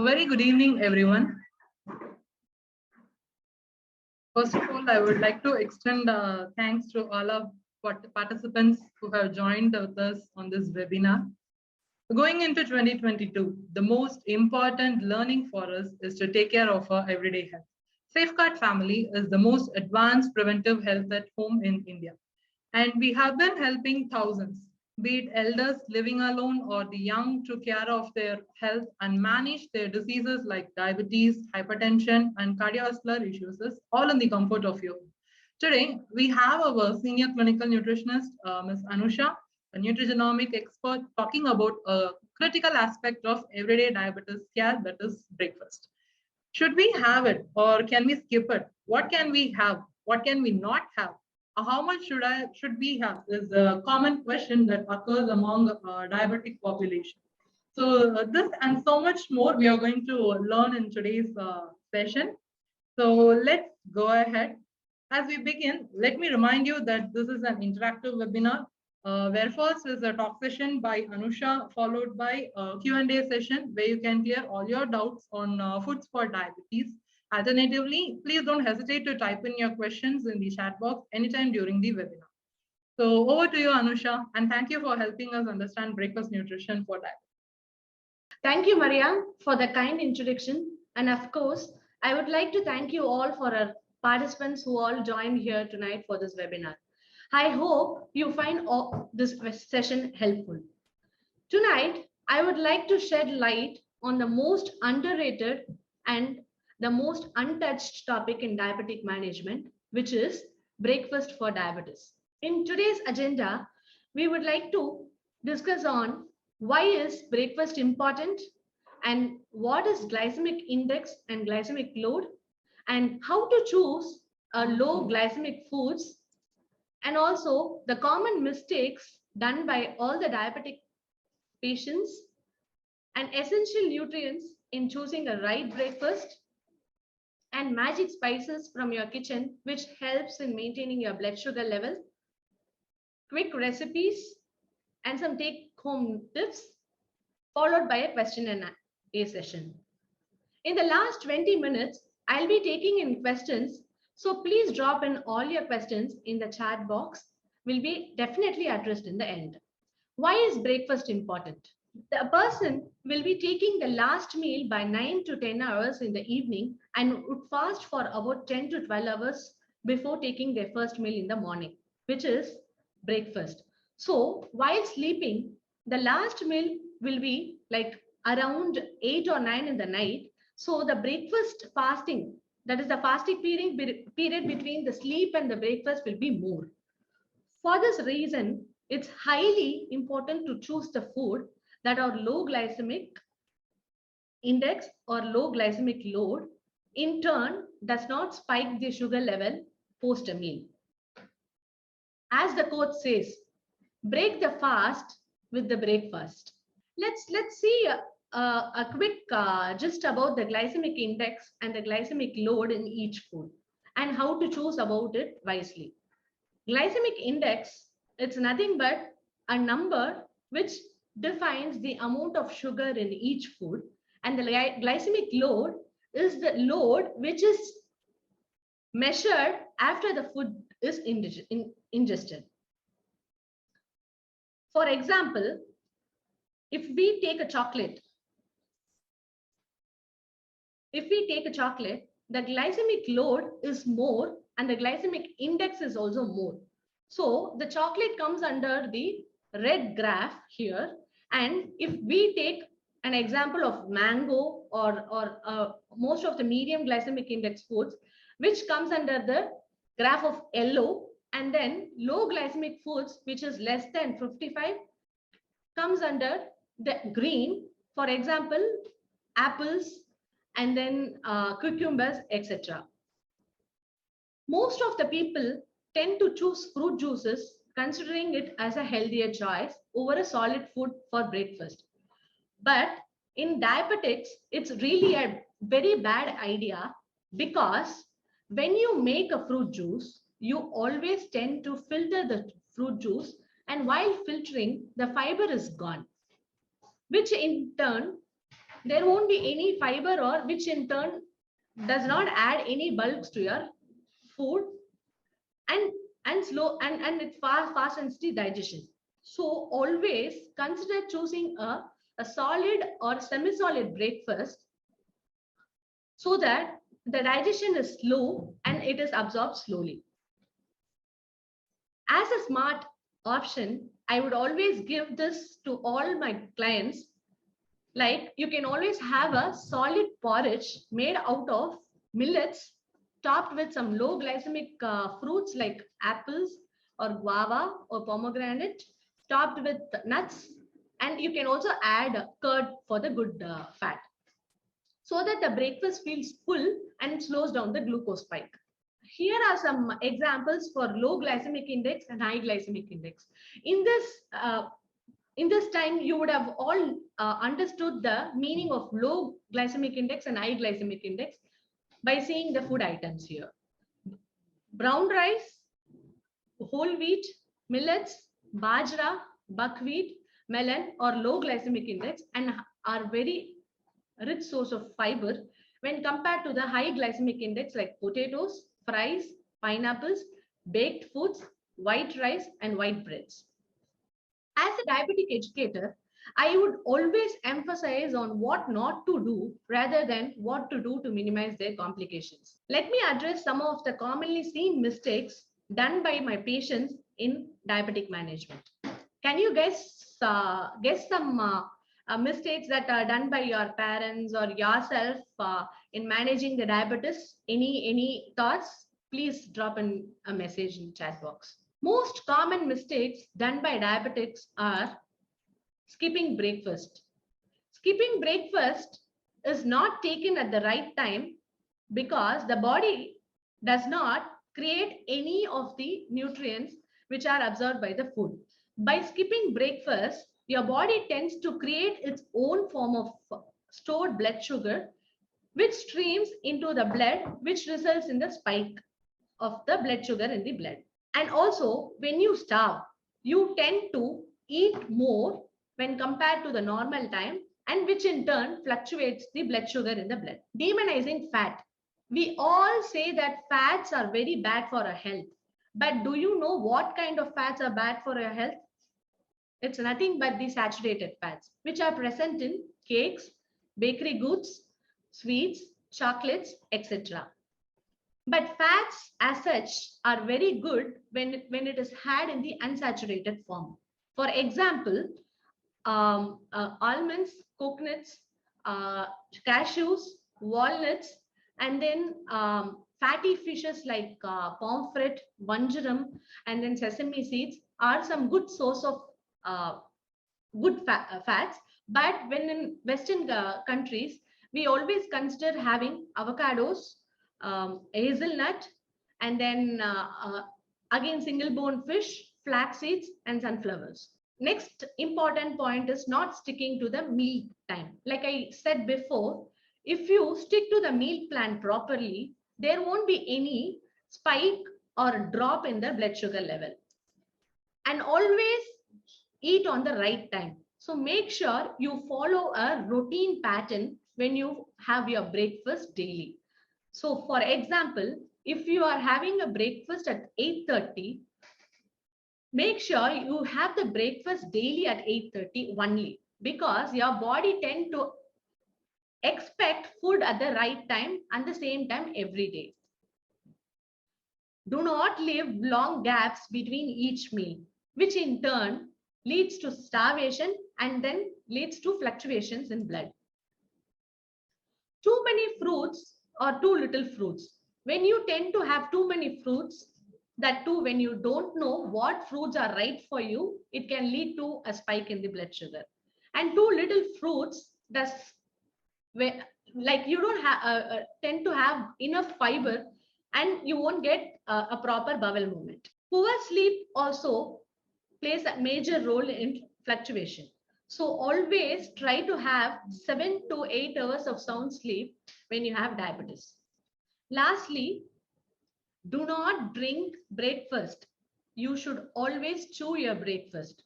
A very good evening, everyone. First of all, I would like to extend thanks to all of participants who have joined with us on this webinar. Going into 2022, the most important learning for us is to take care of our everyday health. SafeGuard family is the most advanced preventive health at home in India. And we have been helping thousands, be it elders living alone or the young, to care of their health and manage their diseases like diabetes, hypertension, and cardiovascular issues, all in the comfort of your home. Today, we have our senior clinical nutritionist, Ms. Anusha, a nutrigenomic expert, talking about a critical aspect of everyday diabetes care, that is breakfast. Should we have it or can we skip it? What can we have? What can we not have? How much should we have is a common question that occurs among diabetic population. So this and so much more we are going to learn in today's session. So let's go ahead. As we begin, let me remind you that this is an interactive webinar where first is a talk session by Anusha, followed by a Q&A session where you can clear all your doubts on foods for diabetes. Alternatively, please don't hesitate to type in your questions in the chat box anytime during the webinar. So over to you, Anusha, and thank you for helping us understand breakfast nutrition for diabetes. Thank you, Maria, for the kind introduction. And of course, I would like to thank you all for our participants who all joined here tonight for this webinar. I hope you find this session helpful. Tonight, I would like to shed light on the most underrated and the most untouched topic in diabetic management, which is breakfast for diabetes. In today's agenda, we would like to discuss on why is breakfast important and what is glycemic index and glycemic load and how to choose low glycemic foods, and also the common mistakes done by all the diabetic patients and essential nutrients in choosing a right breakfast, and magic spices from your kitchen which helps in maintaining your blood sugar level, quick recipes, and some take-home tips, followed by a question and a session. In the last 20 minutes, I'll be taking in questions, so please drop in all your questions in the chat box. Will be definitely addressed in the end. Why is breakfast important? The person will be taking the last meal by 9 to 10 hours in the evening and would fast for about 10 to 12 hours before taking their first meal in the morning, which is breakfast. So while sleeping, the last meal will be like around 8 or 9 in the night. So the breakfast fasting, that is the fasting period between the sleep and the breakfast, will be more. For this reason, it's highly important to choose the food that are low glycemic index or low glycemic load, in turn does not spike the sugar level post a meal. As the quote says, break the fast with the breakfast. Let's see a quick gist about the glycemic index and the glycemic load in each food and how to choose about it wisely. Glycemic index, it's nothing but a number which defines the amount of sugar in each food, and the glycemic load is the load which is measured after the food is ingested. For example, if we take a chocolate, the glycemic load is more and the glycemic index is also more. So the chocolate comes under the red graph here. And if we take an example of mango or most of the medium glycemic index foods, which comes under the graph of yellow, and then low glycemic foods, which is less than 55, comes under the green, for example, apples, and then cucumbers, etc. Most of the people tend to choose fruit juices, considering it as a healthier choice over a solid food for breakfast. But in diabetics, it's really a very bad idea, because when you make a fruit juice, you always tend to filter the fruit juice, and while filtering, the fiber is gone, which in turn there won't be any fiber, or which in turn does not add any bulks to your food, and it fastens the digestion. So always consider choosing a solid or semi-solid breakfast so that the digestion is slow and it is absorbed slowly. As a smart option, I would always give this to all my clients. Like, you can always have a solid porridge made out of millets, topped with some low glycemic fruits like apples or guava or pomegranate, topped with nuts, and you can also add curd for the good fat, so that the breakfast feels full and slows down the glucose spike. Here are some examples for low glycemic index and high glycemic index. In this time, you would have all understood the meaning of low glycemic index and high glycemic index by seeing the food items here. Brown rice, whole wheat, millets, bajra, buckwheat, melon are low glycemic index and are very rich source of fiber when compared to the high glycemic index like potatoes, fries, pineapples, baked foods, white rice, and white breads. As a diabetic educator, I would always emphasize on what not to do rather than what to do to minimize their complications. Let me address some of the commonly seen mistakes done by my patients in diabetic management. Can you guess some mistakes that are done by your parents or yourself in managing the diabetes? Any thoughts? Please drop in a message in the chat box. Most common mistakes done by diabetics are skipping breakfast. Skipping breakfast is not taken at the right time because the body does not create any of the nutrients which are absorbed by the food. By skipping breakfast, your body tends to create its own form of stored blood sugar, which streams into the blood, which results in the spike of the blood sugar in the blood. And also, when you starve, you tend to eat more when compared to the normal time, and which in turn fluctuates the blood sugar in the blood. Demonizing fat. We all say that fats are very bad for our health. But do you know what kind of fats are bad for your health? It's nothing but the saturated fats, which are present in cakes, bakery goods, sweets, chocolates, etc. But fats as such are very good when it is had in the unsaturated form. For example, almonds, coconuts, cashews, walnuts, and then fatty fishes like pomfret, vanjaram, and then sesame seeds are some good source of good fats. But when in Western countries, we always consider having avocados, hazelnut, and then again single bone fish, flax seeds, and sunflowers. Next important point is not sticking to the meal time. Like I said before, if you stick to the meal plan properly, there won't be any spike or drop in the blood sugar level. And always eat on the right time. So make sure you follow a routine pattern when you have your breakfast daily. So for example, if you are having a breakfast at 8:30, make sure you have the breakfast daily at 8:30 only, because your body tends to expect food at the right time and the same time every day. Do not leave long gaps between each meal, which in turn leads to starvation and then leads to fluctuations in blood. Too many fruits or too little fruits. When you tend to have too many fruits, that too when you don't know what fruits are right for you, it can lead to a spike in the blood sugar. And too little fruits does, like you don't tend to have enough fiber and you won't get a proper bowel movement. Poor sleep also plays a major role in fluctuation. So always try to have 7 to 8 hours of sound sleep when you have diabetes. Lastly, do not drink breakfast. You should always chew your breakfast.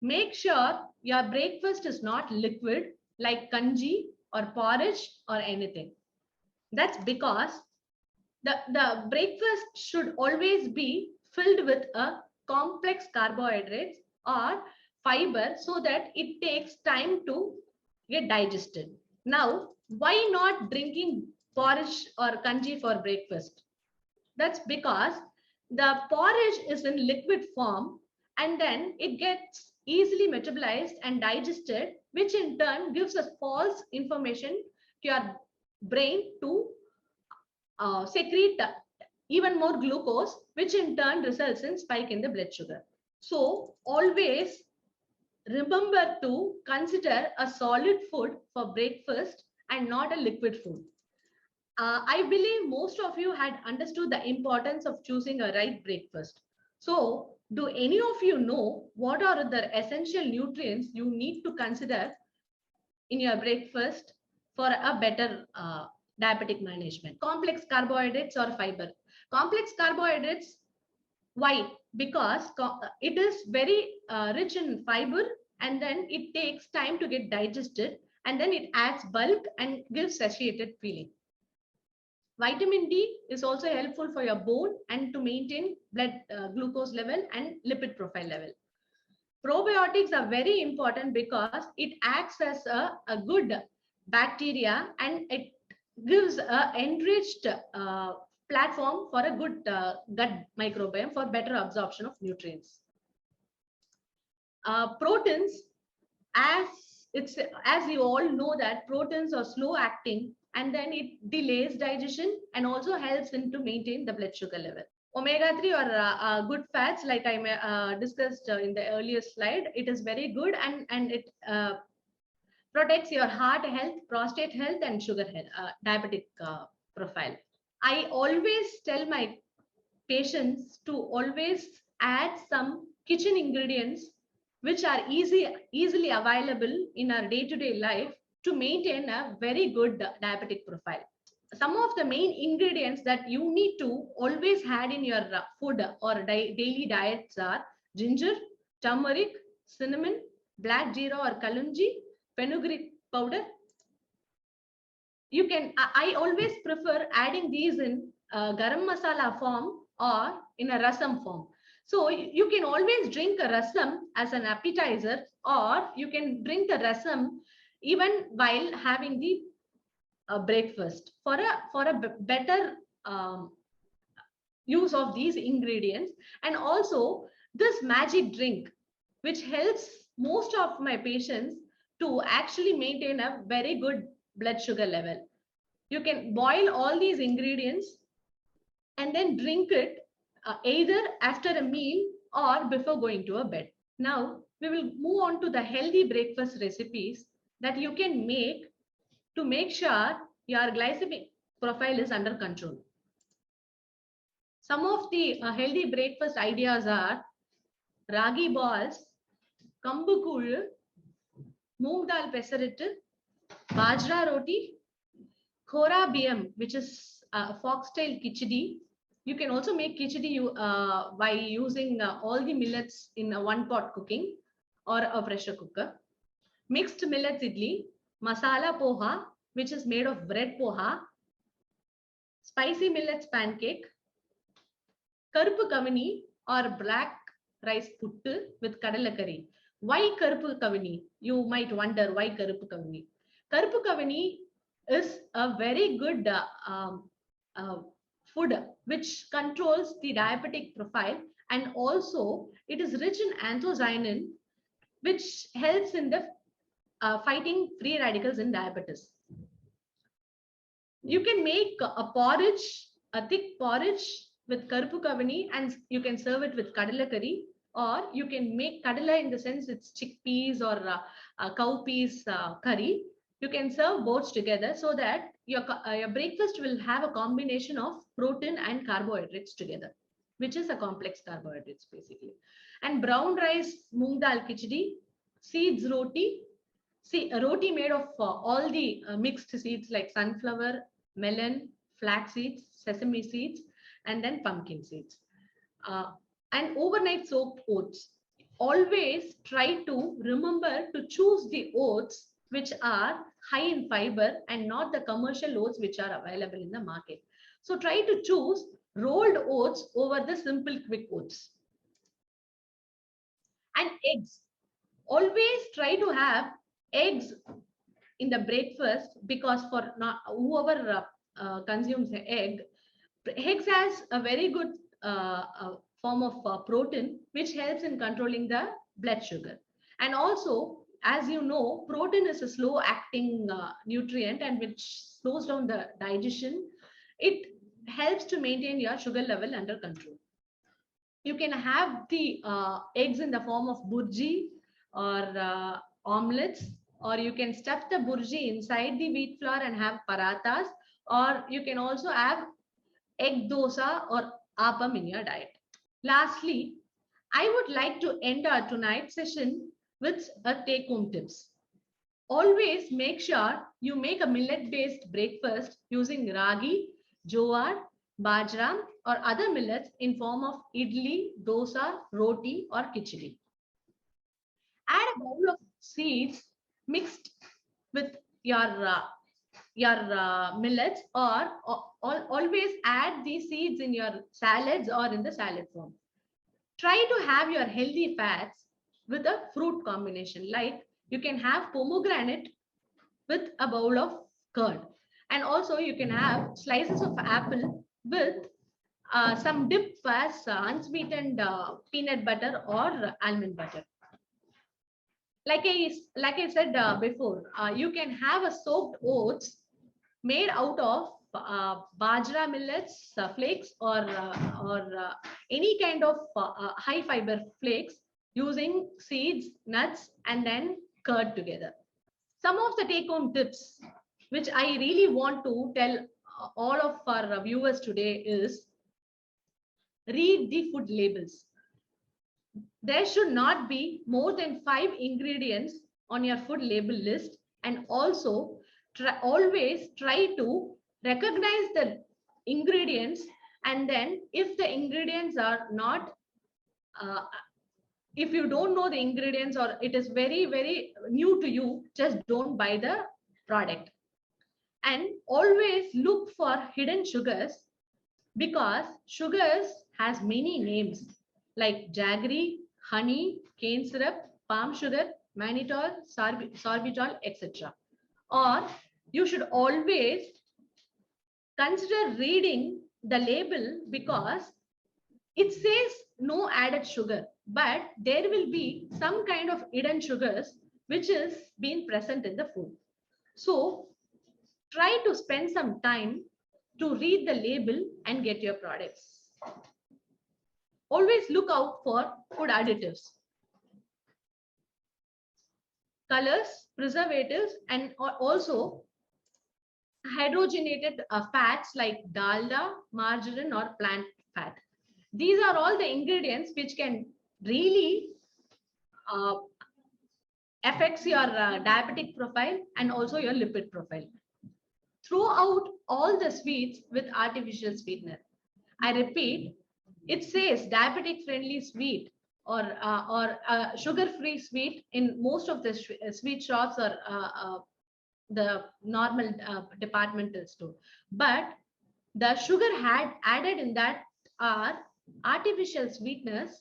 Make sure your breakfast is not liquid like kanji or porridge or anything. That's because the breakfast should always be filled with a complex carbohydrates or fiber so that it takes time to get digested. Now, why not drinking porridge or kanji for breakfast? That's because the porridge is in liquid form and then it gets easily metabolized and digested, which in turn gives us false information to your brain to secrete even more glucose, which in turn results in spike in the blood sugar. So always remember to consider a solid food for breakfast and not a liquid food. I believe most of you had understood the importance of choosing a right breakfast. So, do any of you know what are the essential nutrients you need to consider in your breakfast for a better diabetic management? Complex carbohydrates or fiber. Complex carbohydrates, why? Because it is very rich in fiber and then it takes time to get digested and then it adds bulk and gives satiated feeling. Vitamin D is also helpful for your bone and to maintain blood glucose level and lipid profile level. Probiotics are very important because it acts as a good bacteria and it gives an enriched platform for a good gut microbiome for better absorption of nutrients. Proteins, as you all know that proteins are slow acting and then it delays digestion and also helps in to maintain the blood sugar level. Omega-3 or good fats, like I discussed in the earlier slide, it is very good and it protects your heart health, prostate health, and sugar health, diabetic profile. I always tell my patients to always add some kitchen ingredients which are easily available in our day-to-day life to maintain a very good diabetic profile. Some of the main ingredients that you need to always add in your food or daily diets are ginger, turmeric, cinnamon, black jeera or kalunji, fenugreek powder. You can, I always prefer adding these in garam masala form or in a rasam form. So you can always drink a rasam as an appetizer or you can drink a rasam even while having the breakfast for a better use of these ingredients. And also this magic drink which helps most of my patients to actually maintain a very good blood sugar level. You can boil all these ingredients and then drink it either after a meal or before going to a bed. Now we will move on to the healthy breakfast recipes that you can make to make sure your glycemic profile is under control. Some of the healthy breakfast ideas are ragi balls, kambu kool, moong dal pesarittu, bajra roti, khora biyam, which is foxtail khichdi. You can also make khichdi by using all the millets in a one pot cooking or a pressure cooker. Mixed millets idli, masala poha, which is made of bread poha, spicy millets pancake, karpu kavani or black rice puttu with kadala curry. Why karpu kavani? You might wonder why karpu kavani. Karpu kavani is a very good food which controls the diabetic profile and also it is rich in anthocyanin which helps in the fighting free radicals in diabetes. You can make a porridge, a thick porridge with karpu kavani and you can serve it with kadala curry or you can make kadala in the sense it's chickpeas or cowpeas curry. You can serve both together so that your breakfast will have a combination of protein and carbohydrates together, which is a complex carbohydrates basically. And brown rice, moong dal khichdi, seeds roti. See, a roti made of all the mixed seeds like sunflower, melon, flax seeds, sesame seeds, and then pumpkin seeds. And overnight soaked oats. Always try to remember to choose the oats which are high in fiber and not the commercial oats which are available in the market. So try to choose rolled oats over the simple quick oats. And eggs. Always try to have eggs in the breakfast, because for not whoever consumes eggs has a very good form of protein which helps in controlling the blood sugar. And also, as you know, protein is a slow acting nutrient and which slows down the digestion. It helps to maintain your sugar level under control. You can have the eggs in the form of burji or omelets, or you can stuff the burji inside the wheat flour and have parathas, or you can also have egg dosa or appam in your diet. Lastly, I would like to end our tonight's session with a take-home tips. Always make sure you make a millet-based breakfast using ragi, jowar, bajra or other millets in form of idli, dosa, roti or khichdi. Add a bowl of seeds mixed with your millets, or always add these seeds in your salads or in the salad form. Try to have your healthy fats with a fruit combination, like you can have pomegranate with a bowl of curd, and also you can have slices of apple with some dip as unsweetened peanut butter or almond butter. Like I said before, you can have a soaked oats made out of bajra millets flakes or any kind of high fiber flakes using seeds, nuts, and then curd together. Some of the take-home tips which I really want to tell all of our viewers today is: read the food labels. There should not be more than 5 ingredients on your food label list, and also always try to recognize the ingredients, and then if the ingredients are not if you don't know the ingredients or it is very new to you, just don't buy the product. And always look for hidden sugars, because sugars has many names like jaggery, honey, cane syrup, palm sugar, mannitol, sorbitol, etc. Or you should always consider reading the label, because it says no added sugar, but there will be some kind of hidden sugars which is being present in the food. So try to spend some time to read the label and get your products. Always look out for food additives, colors, preservatives, and also hydrogenated fats like dalda, margarine, or plant fat. These are all the ingredients which can really affects your diabetic profile and also your lipid profile. Throw out all the sweets with artificial sweetener. I repeat, it says diabetic friendly sweet or sugar-free sweet in most of the sweet shops or the normal departmental store. But the sugar added in that are artificial sweeteners,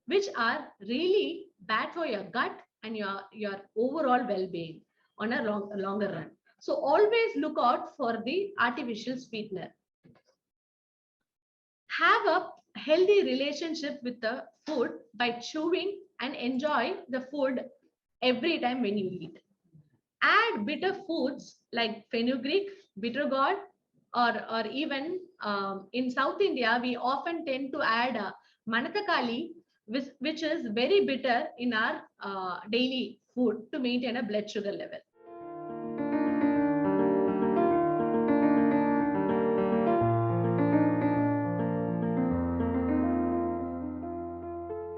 which are really bad for your gut and your overall well-being on a longer run. So always look out for the artificial sweetener. Have a healthy relationship with the food by chewing and enjoy the food every time when you eat. Add bitter foods like fenugreek, bitter gourd, or even in South India, we often tend to add manatakali, which is very bitter in our daily food to maintain a blood sugar level.